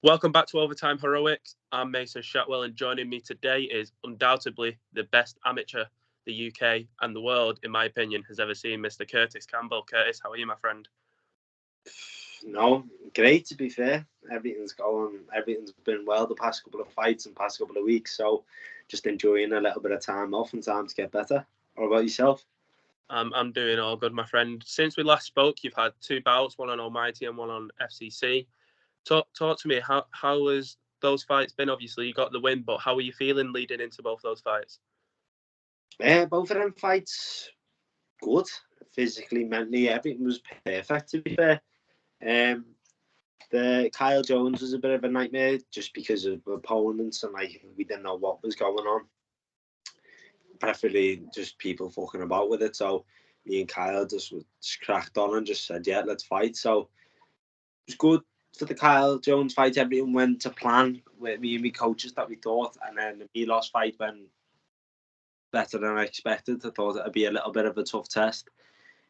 Welcome back to Overtime Heroics. I'm Mason Shatwell, and joining me today is undoubtedly the best amateur the UK and the world, in my opinion, has ever seen, Mr. Kurtis Campbell. Curtis, how are you, my friend? No, great to be fair. Everything's been well the past couple of fights and past couple of weeks. So just enjoying a little bit of time off and time to get better. What about yourself? I'm doing all good, my friend. Since we last spoke, you've had two bouts, one on Almighty and one on FCC. Talk to me. How has those fights been? Obviously, you got the win, but how are you feeling leading into both those fights? Both of them fights, good. Physically, mentally, everything was perfect, to be fair. The Kyle Jones was a bit of a nightmare just because of opponents and we didn't know what was going on. Preferably just people fucking about with it. So me and Kyle just cracked on and just said, yeah, let's fight. So it was good for the Kyle Jones fight. Everything went to plan with me and my coaches that we thought. And then the Milos fight went better than I expected. I thought it'd be a little bit of a tough test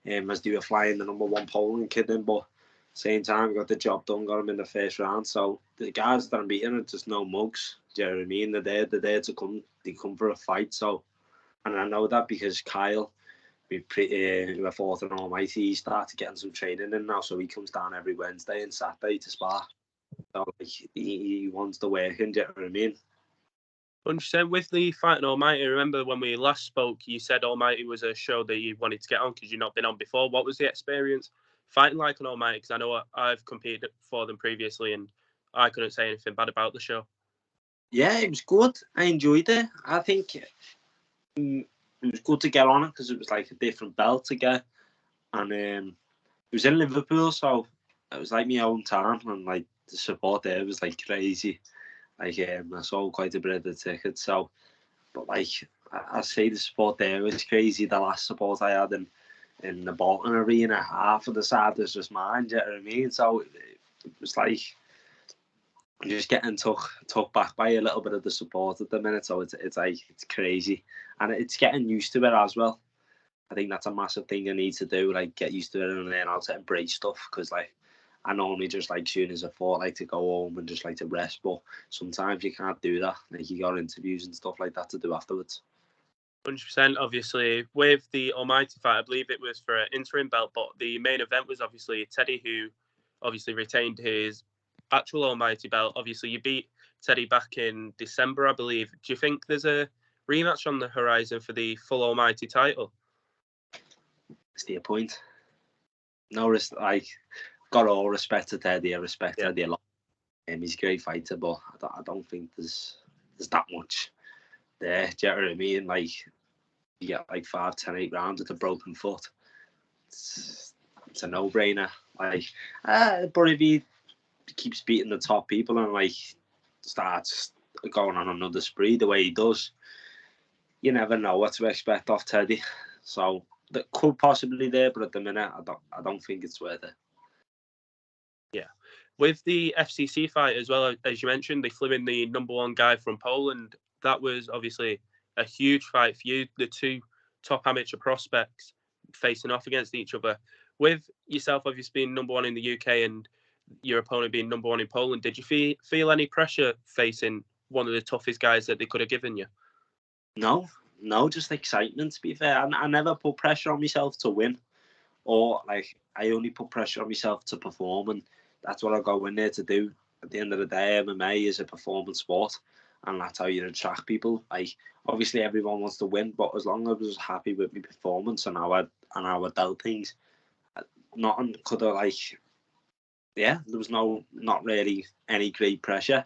as they were flying the number one Poland kid in. But same time, got the job done, got him in the first round. So the guys that I'm beating are just no mugs. Do you know what I mean? They're there to come. They come for a fight. So, and I know that because Kyle, we fought an Almighty. He started getting some training in now, so he comes down every Wednesday and Saturday to spar. So he wants to work in. Do you know what I mean? 100%. With the fight in Almighty, remember when we last spoke, you said Almighty was a show that you wanted to get on because you've not been on before. What was the experience fighting like an Almighty? Because I know I've competed for them previously and I couldn't say anything bad about the show. Yeah, it was good. I enjoyed it. I think it was good to get on it because it was like a different belt to get. And it was in Liverpool, so it was like my own town, and like the support there was like crazy. Like I sold quite a bit of the tickets, so but like I say the support there was crazy. The last support I had in the Bolton Arena, half of the side was just mine, do you know what I mean? So it was like I'm just getting took back by a little bit of the support at the minute, so it's like it's crazy. And it's getting used to it as well. I think that's a massive thing I need to do, like get used to it and learn how to embrace stuff. Because like I normally just like soon as I thought like to go home and just like to rest, but sometimes you can't do that. Like you got interviews and stuff like that to do afterwards. 100%. Obviously, with the Almighty fight, I believe it was for an interim belt, but the main event was obviously Teddy, who obviously retained his actual Almighty belt. Obviously, you beat Teddy back in December, I believe. Do you think there's a rematch on the horizon for the full Almighty title? It's the point. No, like got all respect to Teddy. I respect Teddy a lot. He's a great fighter, but I don't think there's that much there. Do you know what I mean? Like you get like 5, 10, 8 rounds with a broken foot. It's a no-brainer. Like, but if he keeps beating the top people and like starts going on another spree the way he does, you never know what to expect off Teddy. So that could possibly there, but at the minute, I don't think it's worth it. Yeah. With the FCC fight as well, as you mentioned, they flew in the number one guy from Poland. That was obviously a huge fight for you, the two top amateur prospects facing off against each other. With yourself obviously being number one in the UK and your opponent being number one in Poland, did you feel any pressure facing one of the toughest guys that they could have given you? No, just excitement, to be fair. I never put pressure on myself to win, or like I only put pressure on myself to perform, and that's what I go in there to do. At the end of the day, MMA is a performance sport, and that's how you attract people. Like obviously everyone wants to win, but as long as I was happy with my performance and how I dealt things, nothing could have there was not really any great pressure.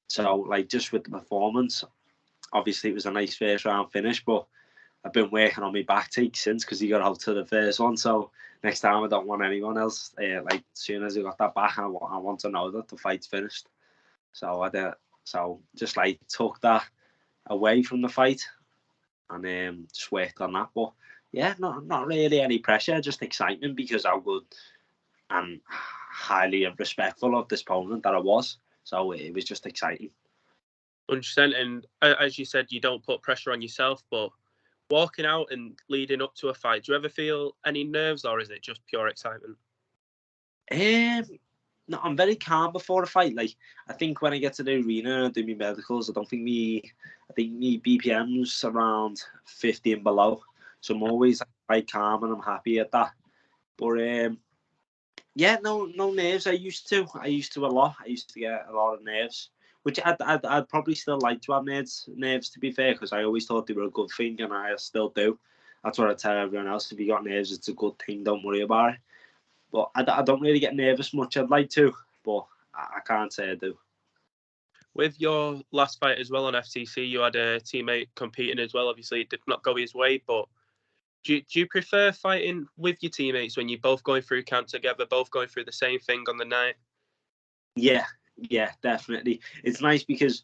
So like just with the performance, obviously it was a nice first round finish, but I've been working on my back take since because he got out to the first one. So next time I don't want anyone else. Like as soon as I got that back, I want to know that the fight's finished. So so just like took that away from the fight and just worked on that. But yeah, not really any pressure, just excitement because how good and highly respectful of this opponent that I was. So it was just exciting. 100%. And as you said, you don't put pressure on yourself, but walking out and leading up to a fight, do you ever feel any nerves or is it just pure excitement? No, I'm very calm before a fight. Like, I think when I get to the arena and do my medicals, I think me BPM's around 50 and below. So I'm always quite calm and I'm happy at that. But yeah, no nerves. I used to a lot. I used to get a lot of nerves, which I'd probably still like to have nerves to be fair, because I always thought they were a good thing, and I still do. That's what I tell everyone else. If you got nerves, it's a good thing. Don't worry about it. But I don't really get nervous much. I'd like to, but I can't say I do. With your last fight as well on FCC, you had a teammate competing as well. Obviously, it did not go his way, but do you prefer fighting with your teammates when you're both going through camp together, both going through the same thing on the night? Yeah, definitely. It's nice because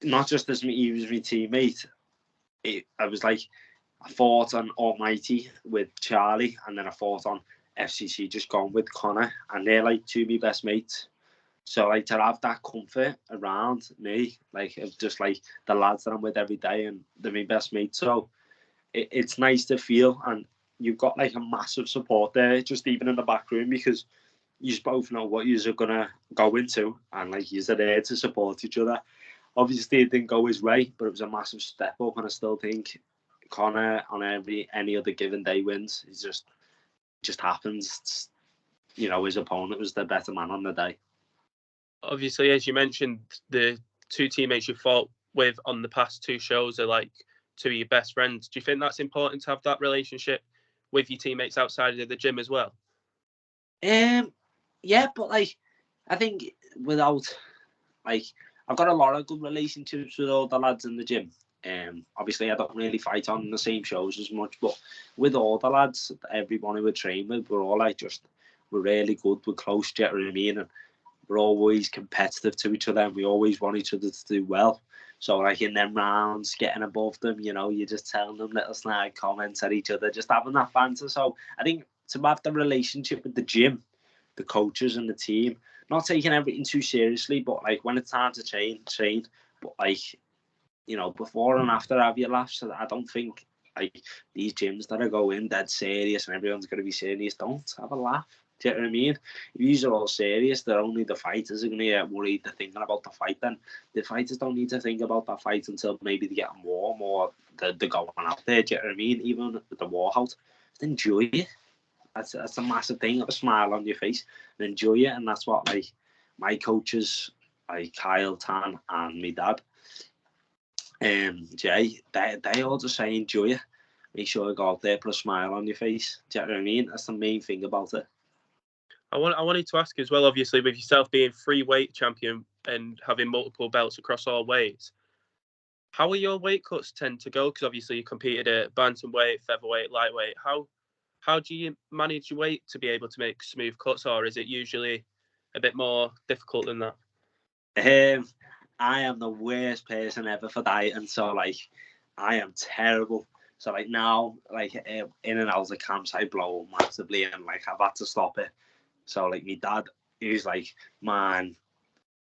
not just as he was my teammate, I was like, I fought on Almighty with Charlie, and then I fought on FCC just gone with Connor, and they're like two of my best mates. So like to have that comfort around me, like just like the lads that I'm with every day, and they're my best mates. So it's nice to feel, and you've got like a massive support there, just even in the back room, because you both know what you're gonna go into, and like you're there to support each other. Obviously, it didn't go his way, but it was a massive step up, and I still think Connor on any other given day wins. It just happens. It's, his opponent was the better man on the day. Obviously, as you mentioned, the two teammates you fought with on the past two shows are like two of your best friends. Do you think that's important to have that relationship with your teammates outside of the gym as well? Yeah, but like I think without like I've got a lot of good relationships with all the lads in the gym. Obviously I don't really fight on the same shows as much, but with all the lads, everyone who we train with, we're all like we're really good, we're close, do you know what I mean? And we're always competitive to each other, and we always want each other to do well. So like in them rounds, getting above them, you're just telling them little snide comments at each other, just having that banter. So I think to have the relationship with the gym, the coaches and the team, not taking everything too seriously, but like when it's time to train. But like, before and after have your laughs. So I don't think like these gyms that are going dead serious and everyone's going to be serious, don't have a laugh. Do you know what I mean? If these are all serious, they're only the fighters are going to get worried. They're thinking about the fight. Then the fighters don't need to think about that fight until maybe they get warm or they're going out there. Do you know what I mean? Even with the war out, just enjoy it. That's a massive thing. Have a smile on your face and enjoy it. And that's what like my coaches, like Kyle, Tan, and my dad, Jay, they all just say enjoy it. Make sure you go out there, put a smile on your face. Do you know what I mean? That's the main thing about it. I wanted to ask as well, obviously, with yourself being free weight champion and having multiple belts across all weights, how are your weight cuts tend to go? Because obviously you competed at bantamweight, featherweight, lightweight. How do you manage your weight to be able to make smooth cuts, or is it usually a bit more difficult than that? I am the worst person ever for dieting, so like I am terrible. So like now, like in and out of camps, I blow massively, and like I've had to stop it. So like my dad, he's like, man,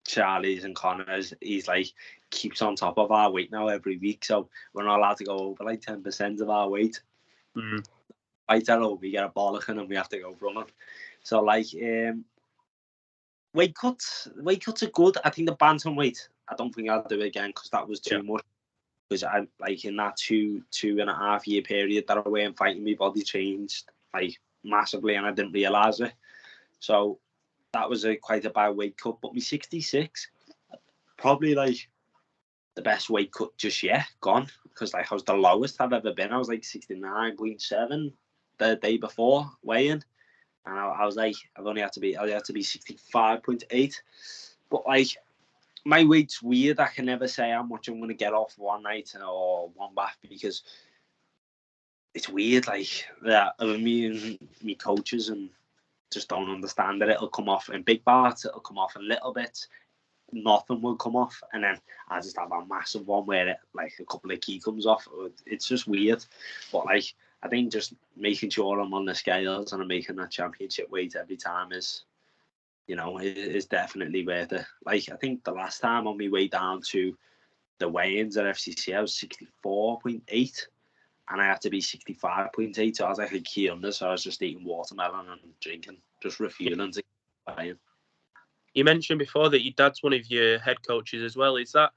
Charlie's and Connor's, he's like keeps on top of our weight now every week. So we're not allowed to go over like 10% of our weight. Mm-hmm. I tell him we get a bollocking and we have to go from it. So like weight cuts are good. I think the bantamweight, I don't think I'll do it again because that was too much. Because I like in that two and a half year period that I went fighting, my body changed like massively and I didn't realise it. So that was quite a bad weight cut. But me 66, probably like the best weight cut just yet, gone. Because like I was the lowest I've ever been. I was like 69.7 the day before weighing. And I was like, I had to be 65.8. But like my weight's weird. I can never say how much I'm going to get off one night or one bath because it's weird. Like that, me and me coaches and just don't understand that it'll come off in big parts. It'll come off in little bits. Nothing will come off, and then I just have a massive one where it, like a couple of key comes off. It's just weird. But like I think just making sure I'm on the scales and I'm making that championship weight every time is definitely worth it. Like I think the last time on my way down to the weigh-ins at FCC, I was 64.8, and I had to be 65.8. So I was like a key under. So I was just eating watermelon and drinking, just refueling. playing. You mentioned before that your dad's one of your head coaches as well. Is that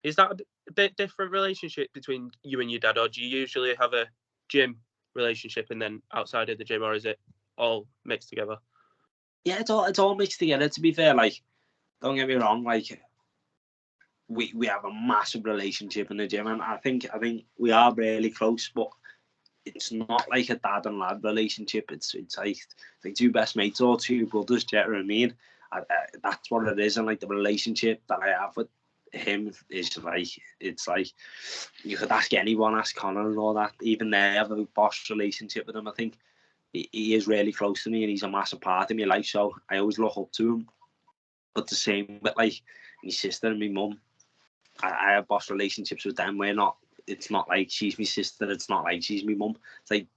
a bit different relationship between you and your dad, or do you usually have a gym relationship and then outside of the gym, or is it all mixed together? Yeah, it's all mixed together. To be fair, like, don't get me wrong, like, we have a massive relationship in the gym, and I think we are really close, but it's not like a dad and lad relationship. It's like two best mates or two brothers. Do you know what I mean? That's what it is, and like the relationship that I have with him is like, it's like, you could ask anyone, ask Connor and all that. Even they have a boss relationship with him. I think he is really close to me, and he's a massive part of my life. So I always look up to him. But the same with like my sister and my mum, I have boss relationships with them. It's not like she's my sister. It's not like she's my mum. It's like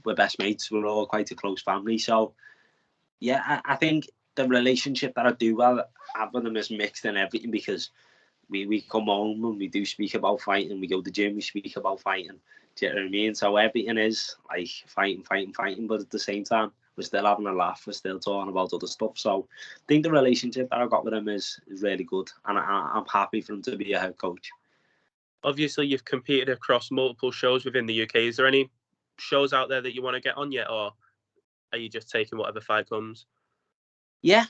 we're best mates. We're all quite a close family. So yeah, I think the relationship that I do have with them is mixed in everything, because we come home and we do speak about fighting. We go to the gym, we speak about fighting. Do you know what I mean? So everything is like fighting. But at the same time, we're still having a laugh. We're still talking about other stuff. So I think the relationship that I've got with him is really good. And I'm happy for him to be a head coach. Obviously, you've competed across multiple shows within the UK. Is there any shows out there that you want to get on yet, or are you just taking whatever fight comes? Yeah.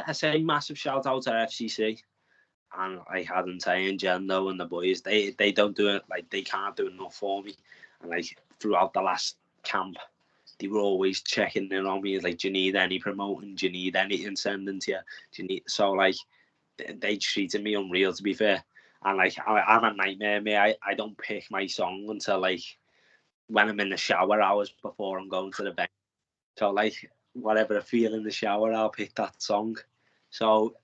I say massive shout out to FCC. And like Adam Tay and Jendo and the boys, they don't do it, like, they can't do enough for me. And like throughout the last camp, they were always checking in on me, like, do you need any promoting? Do you need anything sending to you? Do you need? So like they treated me unreal, to be fair. And like I'm a nightmare, mate. I don't pick my song until like when I'm in the shower hours before I'm going to the bed. So like whatever I feel in the shower, I'll pick that song. So,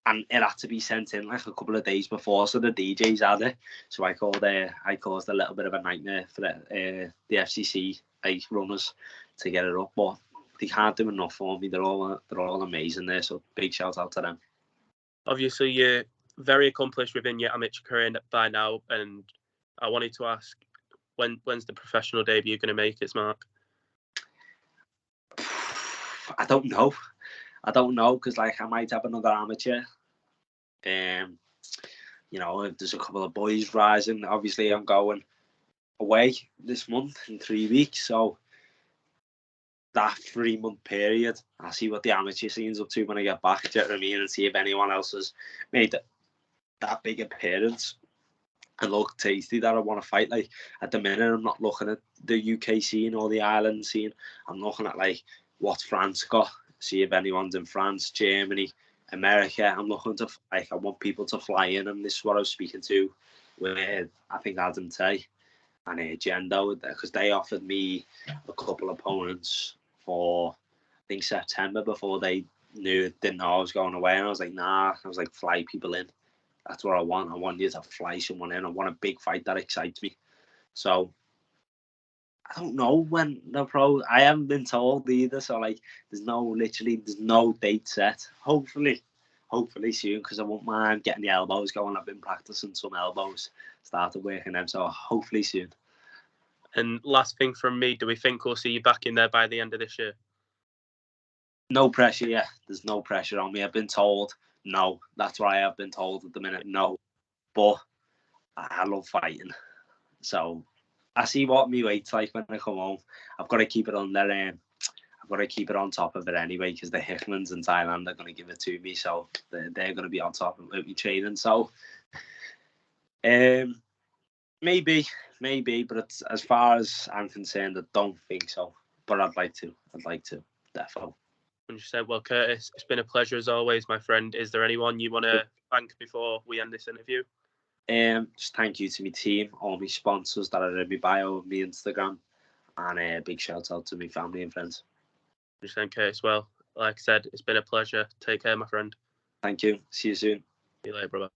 and it had to be sent in like a couple of days before, so the DJs had it. So I caused a little bit of a nightmare for the FCC like runners to get it up, but they can't do enough for me. They're all amazing there. So big shout out to them. Obviously, you're very accomplished within your amateur career by now, and I wanted to ask, when's the professional debut going to make its mark? I don't know, because like I might have another amateur. You know, there's a couple of boys rising. Obviously, I'm going away this month in 3 weeks, so that 3-month period, I'll see what the amateur scene's up to when I get back. Do you know what I mean? And see if anyone else has made that big appearance and look tasty that I want to fight. Like at the minute, I'm not looking at the UK scene or the Ireland scene. I'm looking at like what's France got. See if anyone's in France, Germany, America. I'm looking to, like, I want people to fly in, and this is what I was speaking to with, I think, Adam Tay and Jendo, because they offered me a couple of opponents for, I think, September, before they didn't know I was going away. And I was like, nah. I was like, fly people in. That's what I want. I want you to fly someone in. I want a big fight that excites me. So I don't know when the pro. I haven't been told either. So like, there's no date set. Hopefully soon, because I won't mind getting the elbows going. I've been practicing some elbows, started working them. So hopefully soon. And last thing from me, do we think we'll see you back in there by the end of this year? No pressure, yeah. There's no pressure on me. I've been told no. That's what I have been told at the minute. No, but I love fighting. So I see what my weight's like when I come home. I've got to keep it on there. I've got to keep it on top of it anyway, because the Hickmans in Thailand are going to give it to me. So they're going to be on top of me training. So maybe, but it's, as far as I'm concerned, I don't think so. But I'd like to, definitely. 100%. Well, Kurtis, it's been a pleasure as always, my friend. Is there anyone you want to thank before we end this interview? Just thank you to my team, all my sponsors that are in my bio, my Instagram, and a big shout out to my family and friends. 100%, Kurtis. Well, like I said, it's been a pleasure. Take care, my friend. Thank you. See you soon. See you later, brother.